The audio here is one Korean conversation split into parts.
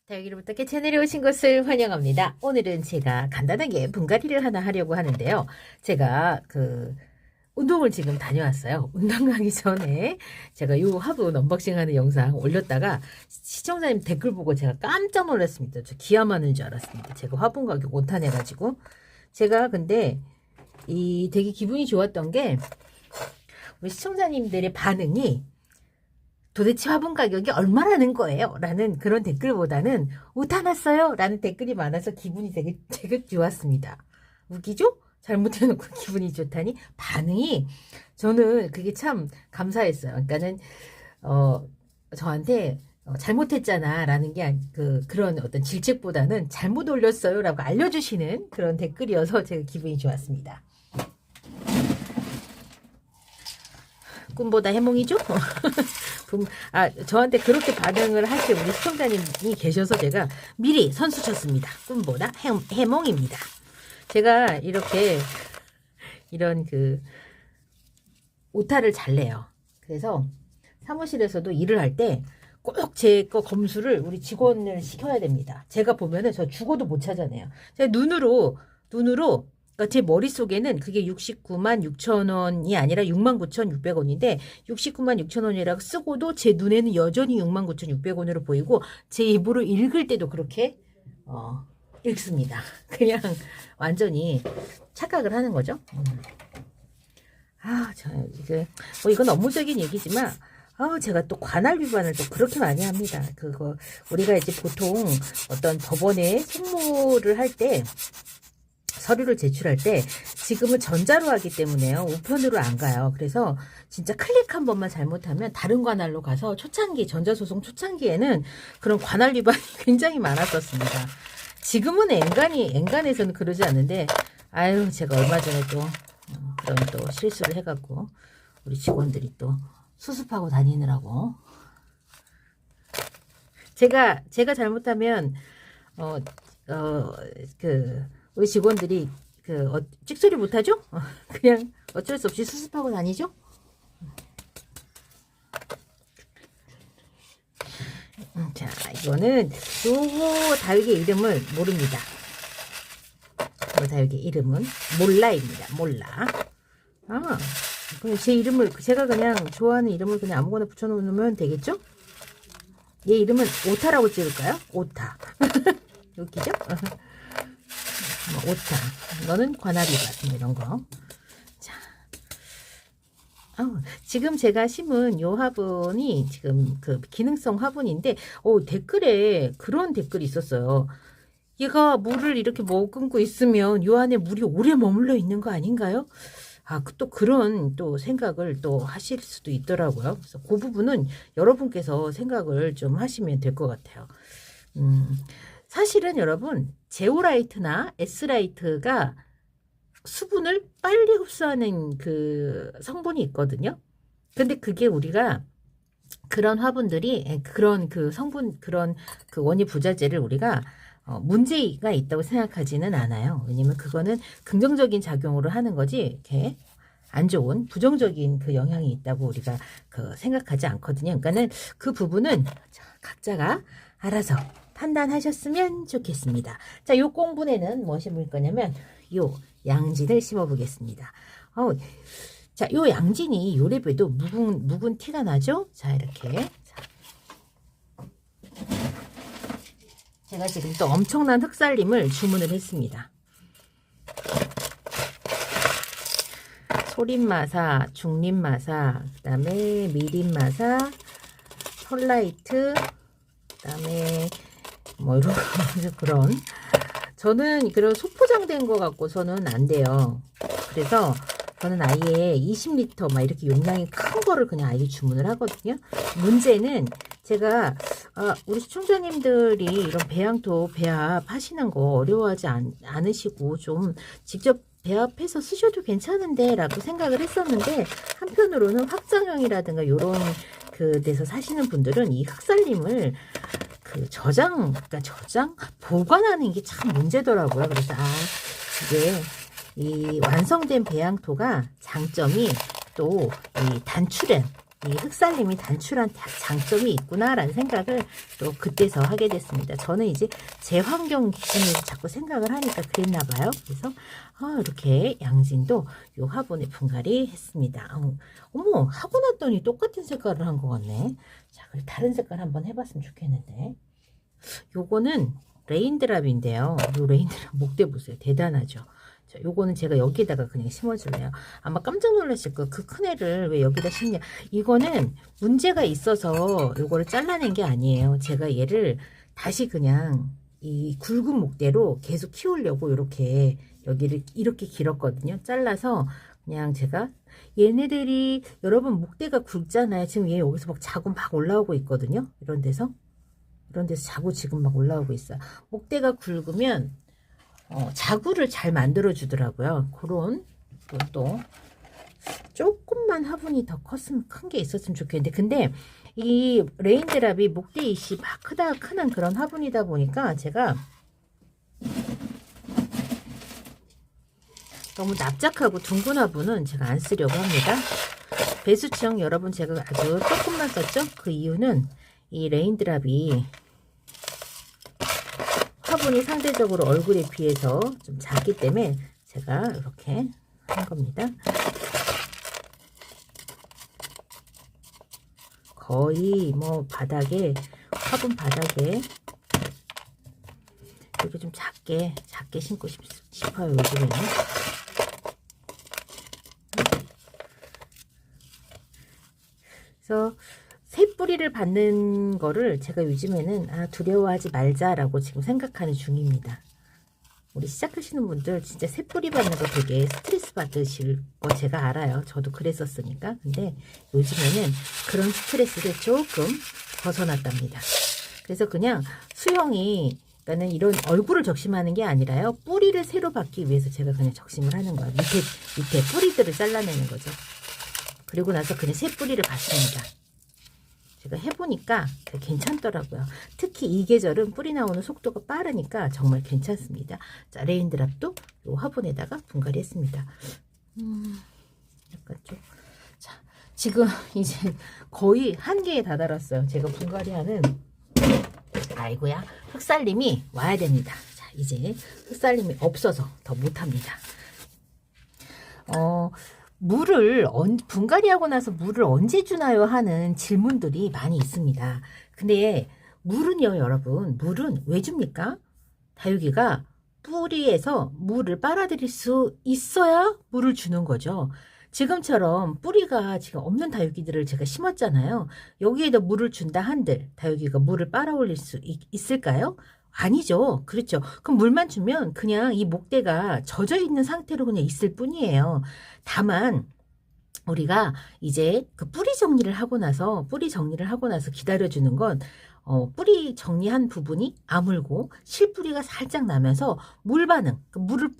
다육이로부터 채널에 오신 것을 환영합니다. 오늘은 제가 간단하게 분갈이를 하나 하려고 하는데요. 제가 운동을 지금 다녀왔어요. 운동 가기 전에 제가 이 화분 언박싱 하는 영상 올렸다가 시청자님 댓글 보고 제가 깜짝 놀랐습니다. 저 기함하는 줄 알았습니다. 제가 화분 가격 오탄해가지고. 제가 근데 되게 기분이 좋았던 게 우리 시청자님들의 반응이 도대체 화분 가격이 얼마라는 거예요? 라는 그런 댓글보다는 오타났어요? 라는 댓글이 많아서 기분이 되게 좋았습니다. 웃기죠? 잘못해놓고 기분이 좋다니 반응이 저는 그게 참 감사했어요. 그러니까는 저한테 잘못했잖아 라는 게 그런 어떤 질책보다는 잘못 올렸어요 라고 알려주시는 그런 댓글이어서 제가 기분이 좋았습니다. 꿈보다 해몽이죠? 저한테 그렇게 반응을 하실 우리 시청자님이 계셔서 제가 미리 선수 쳤습니다. 꿈보다 해몽입니다. 제가 이런 오타를 잘 내요. 그래서 사무실에서도 일을 할 때 꼭 제 거 검수를 우리 직원을 시켜야 됩니다. 제가 보면은 저 죽어도 못 찾아내요. 제가 눈으로 그러니까 제 머릿속에는 그게 69만 6천 원이 아니라 6만 9,600원인데 69만 6천 원이라고 쓰고도 제 눈에는 여전히 6만 9,600원으로 보이고 제 입으로 읽을 때도 그렇게 읽습니다. 그냥 완전히 착각을 하는 거죠. 이건 업무적인 얘기지만 제가 또 관할 위반을 또 그렇게 많이 합니다. 우리가 이제 보통 어떤 법원에 송무를 할 때 서류를 제출할 때 지금은 전자로 하기 때문에요. 우편으로 안 가요. 그래서 진짜 클릭 한 번만 잘못하면 다른 관할로 가서 전자소송 초창기에는 그런 관할 위반이 굉장히 많았었습니다. 지금은 엔간에서는 그러지 않는데 제가 얼마 전에 또 그런 또 실수를 해갖고 우리 직원들이 또 수습하고 다니느라고 제가 잘못하면 우리 직원들이 찍소리 못하죠? 그냥 어쩔 수 없이 수습하고 다니죠? 자, 이거는 요거 다육의 이름을 모릅니다. 요 다육의 이름은 몰라입니다. 몰라. 그냥 제 이름을 제가 그냥 좋아하는 이름을 그냥 아무거나 붙여놓으면 되겠죠? 얘 이름은 오타라고 찍을까요? 오타. 웃기죠? 오타. 너는 관할이 같은 이런 거. 자, 지금 제가 심은 요 화분이 지금 기능성 화분인데, 댓글에 그런 댓글이 있었어요. 얘가 물을 이렇게 머금고 있으면 요 안에 물이 오래 머물러 있는 거 아닌가요? 또 그런 또 생각을 또 하실 수도 있더라고요. 그래서 그 부분은 여러분께서 생각을 좀 하시면 될 것 같아요. 사실은 여러분 제오라이트나 S라이트가 수분을 빨리 흡수하는 성분이 있거든요. 근데 그게 우리가 그런 화분들이 그런 성분 그런 원예 부자재를 우리가 문제가 있다고 생각하지는 않아요. 왜냐면 그거는 긍정적인 작용으로 하는 거지 이렇게 안 좋은 부정적인 영향이 있다고 우리가 생각하지 않거든요. 그러니까는 그 부분은 각자가 알아서 판단하셨으면 좋겠습니다. 자, 요 꽁분에는 뭐 심을 거냐면 요 양진을 심어 보겠습니다. 자, 요 양진이 요래봬도 묵은 티가 나죠? 자, 이렇게. 제가 지금 또 엄청난 흑살림을 주문을 했습니다. 소림마사, 중림마사, 그 다음에 미림마사, 펄라이트, 그 다음에 뭐 이런 그런 저는 그런 소포장된 거 갖고서는 안 돼요. 그래서 저는 아예 20리터 막 이렇게 용량이 큰 거를 그냥 아예 주문을 하거든요. 문제는 제가 우리 시청자님들이 이런 배양토 배합 하시는 거 어려워하지 않으시고 좀 직접 배합해서 쓰셔도 괜찮은데 라고 생각을 했었는데, 한편으로는 확장형이라든가 요런 데서 사시는 분들은 이 흑살림을 저장 보관하는 게 참 문제더라고요. 그래서 이게 이 완성된 배양토가 장점이 또 이 단출은 이 흑살림이 단출한 장점이 있구나라는 생각을 또 그때서 하게 됐습니다. 저는 이제 제 환경 기준으로 자꾸 생각을 하니까 그랬나 봐요. 그래서 이렇게 양진도 요 화분에 분갈이 했습니다. 어머, 하고 났더니 똑같은 색깔을 한 것 같네. 자, 그리고 다른 색깔 한번 해봤으면 좋겠는데, 요거는 레인드랍인데요. 요 레인드랍 목대 보세요. 대단하죠. 자, 요거는 제가 여기다가 그냥 심어줄래요. 아마 깜짝 놀라실 거예요. 그 큰 애를 왜 여기다 심냐. 이거는 문제가 있어서 요거를 잘라낸 게 아니에요. 제가 얘를 다시 그냥 이 굵은 목대로 계속 키우려고 이렇게 여기를 이렇게 길었거든요. 잘라서 그냥 제가 얘네들이 여러분 목대가 굵잖아요. 지금 얘 여기서 막 자고 막 올라오고 있거든요. 이런 데서 자고 지금 막 올라오고 있어요. 목대가 굵으면 자구를 잘 만들어 주더라고요. 그런 또 조금만 화분이 더 컸으면 큰 게 있었으면 좋겠는데, 근데 이 레인드랍이 목대잇이 막 크는 그런 화분이다 보니까 제가 너무 납작하고 둥근 화분은 제가 안 쓰려고 합니다. 배수청 여러분 제가 아주 조금만 썼죠. 그 이유는 이 레인드랍이 화분이 상대적으로 얼굴에 비해서 좀 작기 때문에 제가 이렇게 한 겁니다. 거의 뭐 바닥에, 화분 바닥에 이렇게 좀 작게 심고 싶어요. 요즘에는. 그래서 새뿌리를 받는 거를 제가 요즘에는 두려워하지 말자라고 지금 생각하는 중입니다. 우리 시작하시는 분들 진짜 새뿌리 받는 거 되게 스트레스 받으실 거 제가 알아요. 저도 그랬었으니까. 근데 요즘에는 그런 스트레스를 조금 벗어났답니다. 그래서 그냥 수영이, 그러니까는 이런 얼굴을 적심하는 게 아니라요. 뿌리를 새로 받기 위해서 제가 그냥 적심을 하는 거예요. 밑에 뿌리들을 잘라내는 거죠. 그리고 나서 그냥 새 뿌리를 받습니다. 제가 해보니까 괜찮더라고요. 특히 이 계절은 뿌리 나오는 속도가 빠르니까 정말 괜찮습니다. 자, 레인드랍도 요 화분에다가 분갈이 했습니다. 약간 좀. 자, 지금 이제 거의 한계에 다다랐어요. 제가 분갈이하는, 아이고야, 흑살림이 와야 됩니다. 자, 이제 흑살림이 없어서 더 못합니다. 물을 분갈이하고 나서 물을 언제 주나요 하는 질문들이 많이 있습니다. 근데 물은요, 여러분, 물은 왜 줍니까? 다육이가 뿌리에서 물을 빨아들일 수 있어야 물을 주는 거죠. 지금처럼 뿌리가 지금 없는 다육이들을 제가 심었잖아요. 여기에다 물을 준다 한들 다육이가 물을 빨아 올릴 수 있을까요? 아니죠. 그렇죠. 그럼 물만 주면 그냥 이 목대가 젖어 있는 상태로 그냥 있을 뿐이에요. 다만 우리가 이제 그 뿌리 정리를 하고 나서 기다려주는 건 뿌리 정리한 부분이 아물고 실뿌리가 살짝 나면서 물 반응, 물을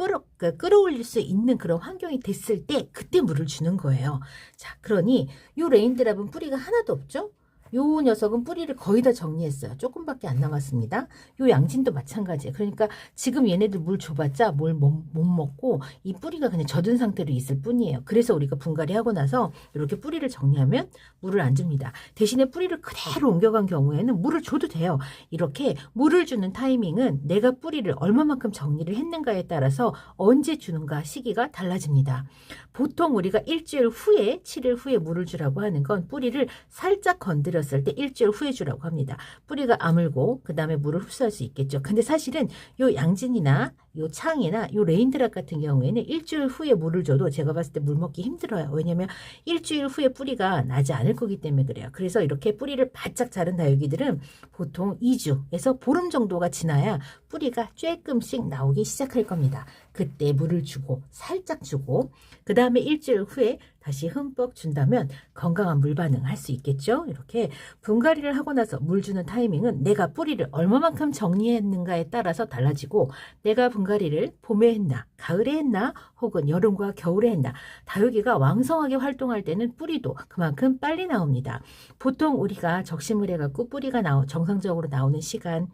끌어올릴 수 있는 그런 환경이 됐을 때 그때 물을 주는 거예요. 자, 그러니 요 레인드랍은 뿌리가 하나도 없죠? 요 녀석은 뿌리를 거의 다 정리했어요. 조금밖에 안 남았습니다. 요 양진도 마찬가지예요. 그러니까 지금 얘네들 물 줘봤자 뭘 못 먹고 이 뿌리가 그냥 젖은 상태로 있을 뿐이에요. 그래서 우리가 분갈이 하고 나서 이렇게 뿌리를 정리하면 물을 안 줍니다. 대신에 뿌리를 그대로 옮겨간 경우에는 물을 줘도 돼요. 이렇게 물을 주는 타이밍은 내가 뿌리를 얼마만큼 정리를 했는가에 따라서 언제 주는가 시기가 달라집니다. 보통 우리가 일주일 후에, 7일 후에 물을 주라고 하는 건 뿌리를 살짝 건드렸을 때 일주일 후에 주라고 합니다. 뿌리가 아물고 그 다음에 물을 흡수할 수 있겠죠. 근데 사실은 요 양진이나 요 창이나 요 레인드랍 같은 경우에는 일주일 후에 물을 줘도 제가 봤을 때 물 먹기 힘들어요. 왜냐면 일주일 후에 뿌리가 나지 않을 거기 때문에 그래요. 그래서 이렇게 뿌리를 바짝 자른 다육이들은 보통 2주에서 보름 정도가 지나야 뿌리가 조금씩 나오기 시작할 겁니다. 그때 물을 주고 살짝 주고 그 다음에 일주일 후에 다시 흠뻑 준다면 건강한 물 반응할 수 있겠죠. 이렇게 분갈이를 하고 나서 물 주는 타이밍은 내가 뿌리를 얼마만큼 정리했는가에 따라서 달라지고, 내가 분갈이를 봄에 했나 가을에 했나 혹은 여름과 겨울에 했나, 다육이가 왕성하게 활동할 때는 뿌리도 그만큼 빨리 나옵니다. 보통 우리가 적심을 해갖고 뿌리가 정상적으로 나오는 시간,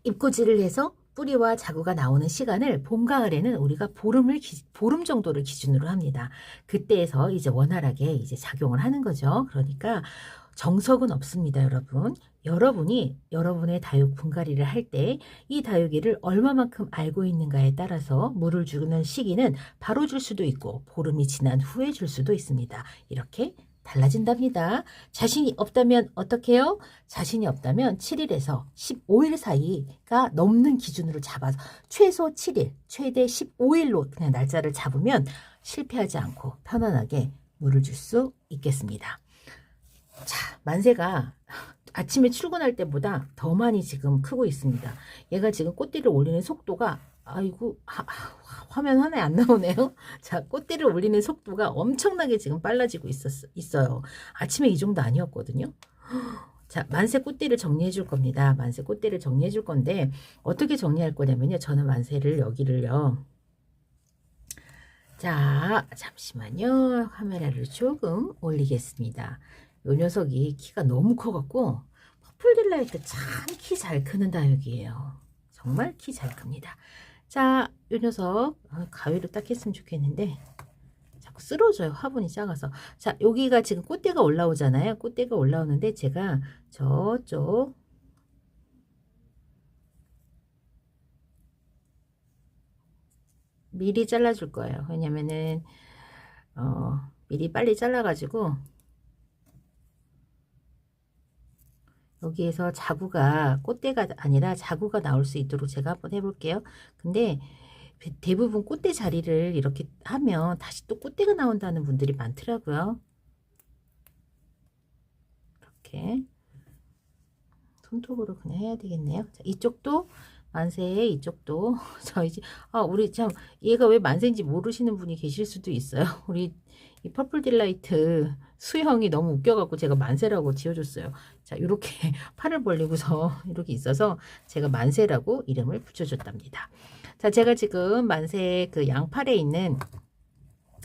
입고지를 해서 뿌리와 자구가 나오는 시간을 봄, 가을에는 우리가 보름 정도를 기준으로 합니다. 그때에서 이제 원활하게 이제 작용을 하는 거죠. 그러니까 정석은 없습니다, 여러분. 여러분이 여러분의 다육 분갈이를 할 때 이 다육이를 얼마만큼 알고 있는가에 따라서 물을 주는 시기는 바로 줄 수도 있고 보름이 지난 후에 줄 수도 있습니다. 이렇게 달라진답니다. 자신이 없다면 어떻게 해요? 자신이 없다면 7일에서 15일 사이가 넘는 기준으로 잡아서 최소 7일, 최대 15일로 그냥 날짜를 잡으면 실패하지 않고 편안하게 물을 줄 수 있겠습니다. 자, 만세가 아침에 출근할 때보다 더 많이 지금 크고 있습니다. 얘가 지금 꽃띠를 올리는 속도가 아이고 화면 하나에 안 나오네요. 자, 꽃띠를 올리는 속도가 엄청나게 지금 빨라지고 있어요. 아침에 이 정도 아니었거든요. 자, 만세 꽃띠를 정리해 줄 겁니다. 만세 꽃띠를 정리해 줄 건데 어떻게 정리할 거냐면요. 저는 만세를 여기를요. 자, 잠시만요. 카메라를 조금 올리겠습니다. 요 녀석이 키가 너무 커갖고 퍼플 딜라이트 참 키 잘 크는 다육이에요. 정말 키 잘 큽니다. 자, 요 녀석 가위로 딱 했으면 좋겠는데 자꾸 쓰러져요. 화분이 작아서. 자, 여기가 지금 꽃대가 올라오잖아요. 꽃대가 올라오는데 제가 저쪽 미리 잘라줄 거예요. 왜냐면은 미리 빨리 잘라가지고 여기에서 자구가 꽃대가 아니라 자구가 나올 수 있도록 제가 한번 해볼게요. 근데 대부분 꽃대 자리를 이렇게 하면 다시 또 꽃대가 나온다는 분들이 많더라고요. 이렇게 손톱으로 그냥 해야 되겠네요. 자, 이쪽도 만세, 이쪽도 저 이제 우리 참 얘가 왜 만세인지 모르시는 분이 계실 수도 있어요. 우리 이 퍼플 딜라이트 수형이 너무 웃겨갖고 제가 만세라고 지어줬어요. 자, 이렇게 팔을 벌리고서 이렇게 있어서 제가 만세라고 이름을 붙여줬답니다. 자, 제가 지금 만세 그 양팔에 있는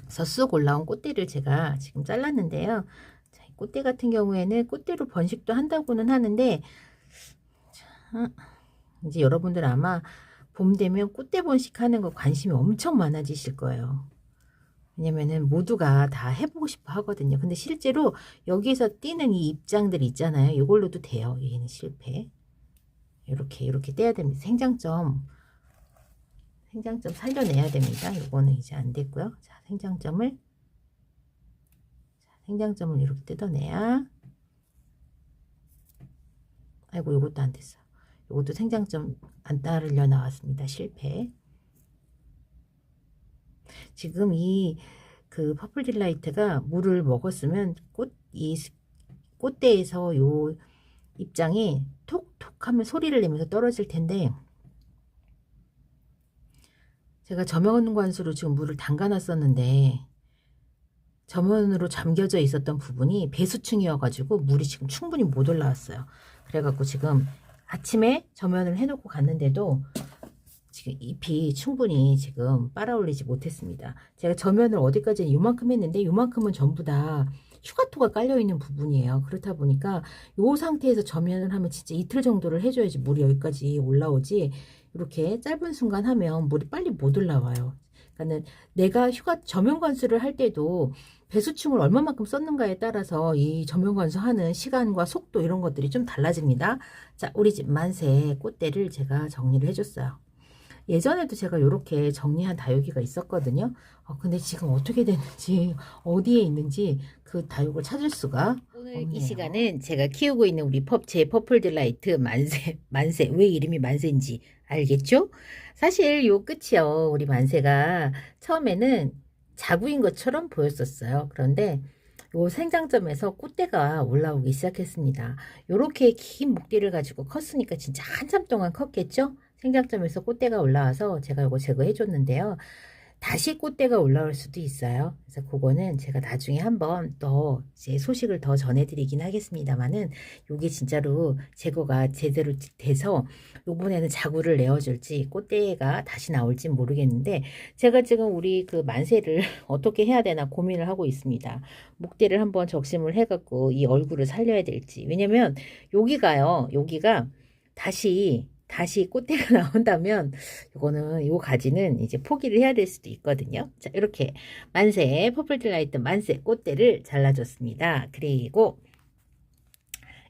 젖속 올라온 꽃대를 제가 지금 잘랐는데요. 자, 꽃대 같은 경우에는 꽃대로 번식도 한다고는 하는데 자, 이제 여러분들 아마 봄 되면 꽃대 번식하는 거 관심이 엄청 많아지실 거예요. 왜냐면은 모두가 다 해보고 싶어 하거든요. 근데 실제로 여기서 띄는 이 입장들 있잖아요. 이걸로도 돼요. 얘는 실패. 이렇게 떼야 됩니다. 생장점 살려내야 됩니다. 이거는 이제 안 됐고요. 자, 생장점을 이렇게 뜯어내야. 아이고, 이것도 안 됐어. 이것도 생장점 안 따르려 나왔습니다. 실패. 지금 이 그 퍼플 딜라이트가 물을 먹었으면 이 꽃대에서 요 입장이 톡톡 하면 소리를 내면서 떨어질 텐데 제가 저면 관수로 지금 물을 담가 놨었는데 저면으로 잠겨져 있었던 부분이 배수층이어 가지고 물이 지금 충분히 못 올라왔어요. 그래 갖고 지금 아침에 저면을 해 놓고 갔는데도 지금 잎이 충분히 지금 빨아올리지 못했습니다. 제가 저면을 어디까지 요만큼 했는데 요만큼은 전부 다 휴가토가 깔려있는 부분이에요. 그렇다 보니까 이 상태에서 저면을 하면 진짜 이틀 정도를 해줘야지 물이 여기까지 올라오지 이렇게 짧은 순간 하면 물이 빨리 못 올라와요. 그러니까는 내가 저면 관수를 할 때도 배수충을 얼마만큼 썼는가에 따라서 이 저면 관수하는 시간과 속도 이런 것들이 좀 달라집니다. 자, 우리 집 만세 꽃대를 제가 정리를 해줬어요. 예전에도 제가 이렇게 정리한 다육이가 있었거든요. 근데 지금 어떻게 되는지 어디에 있는지 그 다육을 찾을 수가 오늘 없네요. 이 시간은 제가 키우고 있는 우리 제 퍼플 딜라이트 만세 왜 이름이 만세인지 알겠죠? 사실 요 끝이요. 우리 만세가 처음에는 자구인 것처럼 보였었어요. 그런데 요 생장점에서 꽃대가 올라오기 시작했습니다. 요렇게 긴 목대를 가지고 컸으니까 진짜 한참 동안 컸겠죠? 생장점에서 꽃대가 올라와서 제가 이거 제거해 줬는데요. 다시 꽃대가 올라올 수도 있어요. 그래서 그거는 제가 나중에 한번 또 이제 소식을 더 전해드리긴 하겠습니다만은 요게 진짜로 제거가 제대로 돼서 요번에는 자구를 내어줄지 꽃대가 다시 나올지 모르겠는데 제가 지금 우리 그 만세를 어떻게 해야 되나 고민을 하고 있습니다. 목대를 한번 적심을 해갖고 이 얼굴을 살려야 될지. 왜냐면 여기가 다시 다시 꽃대가 나온다면 이거는 이 가지는 이제 포기를 해야 될 수도 있거든요. 자, 이렇게 만세 퍼플 딜라이트 만세 꽃대를 잘라줬습니다. 그리고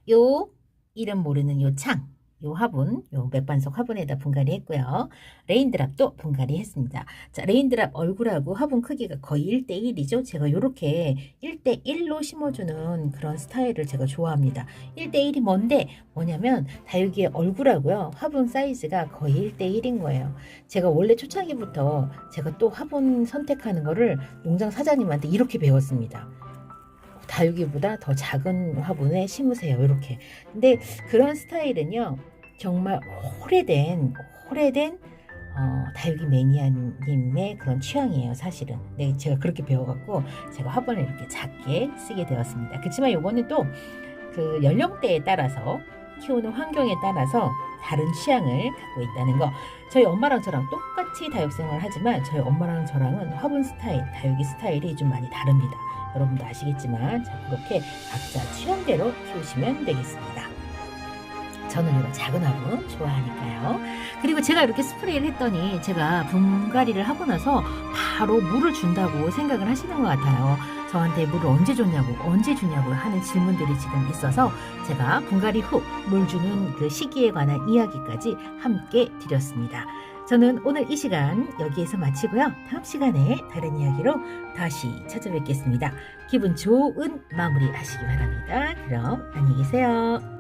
요 이름 모르는 요 창, 요 화분, 요 맥반석 화분에다 분갈이 했고요. 레인드랍도 분갈이 했습니다. 자, 레인드랍 얼굴하고 화분 크기가 거의 1대1이죠. 제가 요렇게 1대1로 심어주는 그런 스타일을 제가 좋아합니다. 1대1이 뭐냐면 다육이의 얼굴하고요. 화분 사이즈가 거의 1대1인 거예요. 제가 원래 초창기부터 제가 또 화분 선택하는 거를 농장 사장님한테 이렇게 배웠습니다. 다육이보다 더 작은 화분에 심으세요. 이렇게. 근데 그런 스타일은요. 정말 오래된 다육이 매니아님의 그런 취향이에요. 사실은. 네, 제가 그렇게 배워갖고 제가 화분을 이렇게 작게 쓰게 되었습니다. 그렇지만 요거는 또 그 연령대에 따라서 키우는 환경에 따라서 다른 취향을 갖고 있다는 거. 저희 엄마랑 저랑 똑같이 다육생활을 하지만 저희 엄마랑 저랑은 화분 스타일, 다육이 스타일이 좀 많이 다릅니다. 여러분도 아시겠지만 자, 그렇게 각자 취향대로 키우시면 되겠습니다. 저는 이런 작은 화분 좋아하니까요. 그리고 제가 이렇게 스프레이를 했더니 제가 분갈이를 하고 나서 바로 물을 준다고 생각을 하시는 것 같아요. 저한테 물을 언제 주냐고 하는 질문들이 지금 있어서 제가 분갈이 후 물 주는 그 시기에 관한 이야기까지 함께 드렸습니다. 저는 오늘 이 시간 여기에서 마치고요. 다음 시간에 다른 이야기로 다시 찾아뵙겠습니다. 기분 좋은 마무리 하시기 바랍니다. 그럼 안녕히 계세요.